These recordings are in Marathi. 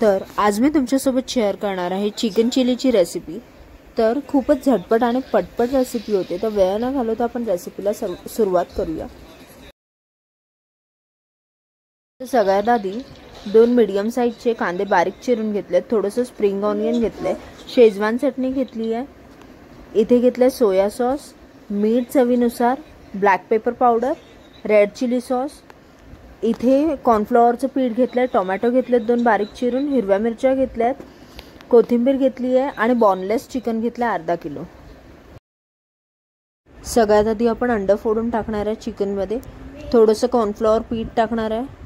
तर आज मी तुमच्यासोबत शेअर करणार आहे चिकन चिलीची रेसिपी। तर खूपच झटपट आणि पटपट रेसिपी होते। तर वेळ न घालवता आपण रेसिपीला सुरुवात करूया। तर सगळ्यात आधी 2 मीडियम साइजचे कांदे बारीक चिरून घेतले, थोडंसं स्प्रिंग ऑनियन घेतले, शेजवान चटणी घेतली आहे, इथे घेतले सोया सॉस, मीठ चवीनुसार, black pepper powder, red chilli sauce, इथे कॉर्नफ्लॉवरचं पीठ घेतलं, टोमॅटो घेतलेत 2 बारीक चिरून, हिरव्या मिरच्या घेतल्यात, कोथिंबीर घेतली आहे आणि बॉनलेस चिकन घेतलं अर्धा किलो। सगळ्यात आधी आपण अंडं फोडून टाकणार आहे चिकनमध्ये, थोडंसं कॉर्नफ्लॉवर पीठ टाकणार आहे,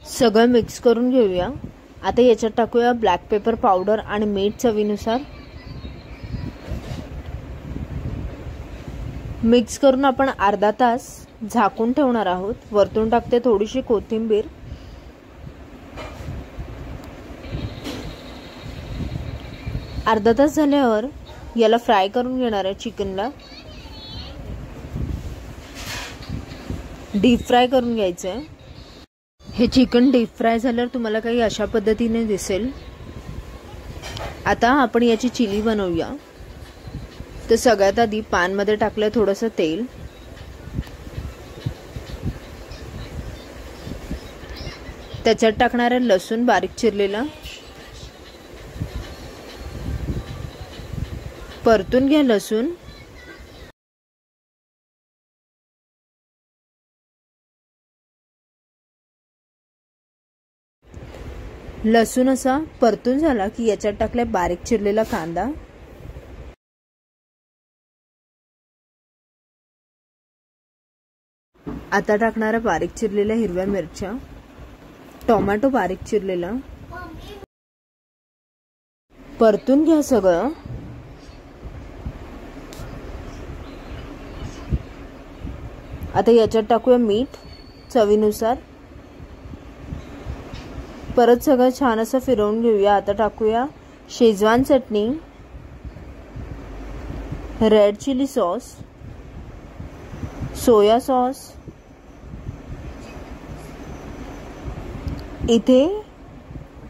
सगळं मिक्स करून घेऊया। आता याच्यात टाकूया ब्लॅक पेपर पावडर आणि मीठ चवीनुसार। मिक्स करून आपण अर्धा तास झाकून ठेवणार आहोत। वरतून टाकते थोडीशी कोथिंबीर। अर्धा तास झाल्यावर याला फ्राय करून घेणार आहे चिकनला, डीप फ्राय करून घ्यायचं आहे। हे चिकन डीप फ्राय झाल्यावर तुम्हाला काही अशा पद्धतीने दिसेल। आता आपण याची चिली बनवूया। तर सगळ्यात आधी पॅन मध्ये टाकलं थोडंसं तेल, त्याच्यात टाकणार आहे लसूण बारीक चिरलेला, परतून घ्या लसूण। लसूण असा परतून झाला की याच्यात टाकले बारीक चिरलेला कांदा, आता टाकणार आहे बारीक चिरलेल्या हिरव्या मिरच्या, टोमॅटो बारीक चिरलेला, परतून घ्या सगळं। आता याच्यात टाकूया मीठ चवीनुसार, परत सगळं छान असं फिरवून घेऊया। आता टाकूया शेजवान चटणी, red chilli sauce, soya sauce, इथे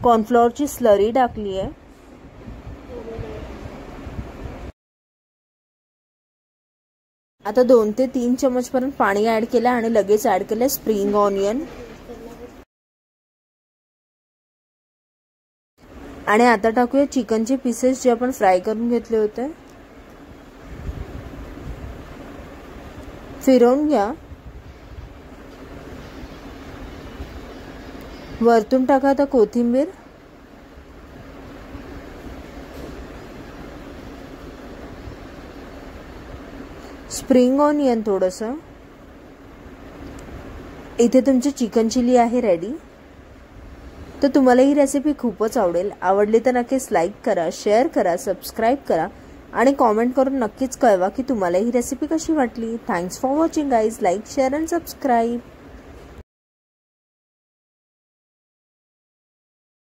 कॉर्नफ्लॉवरची स्लरी टाकली आहे, आता 2 ते 3 चमच पर्यंत पाणी ऍड केलं आणि लगेच ऍड केलं स्प्रिंग ऑनियन, आणि आता टाकूया चिकनचे पीसेस जे आपण फ्राय करून घेतले होते, फिरवून घ्या। वरतून टाका आता कोथिंबीर, स्प्रिंग ऑनियन थोडंसं। इथे तुमची चिकन चिली आहे रेडी। तर तुम्हाला ही रेसिपी खूपच आवडली तर नक्कीच लाईक करा, शेअर करा, सबस्क्राईब करा आणि कॉमेंट करून नक्कीच कळवा की तुम्हाला ही रेसिपी कशी वाटली। Thanks for watching guys, like share and subscribe.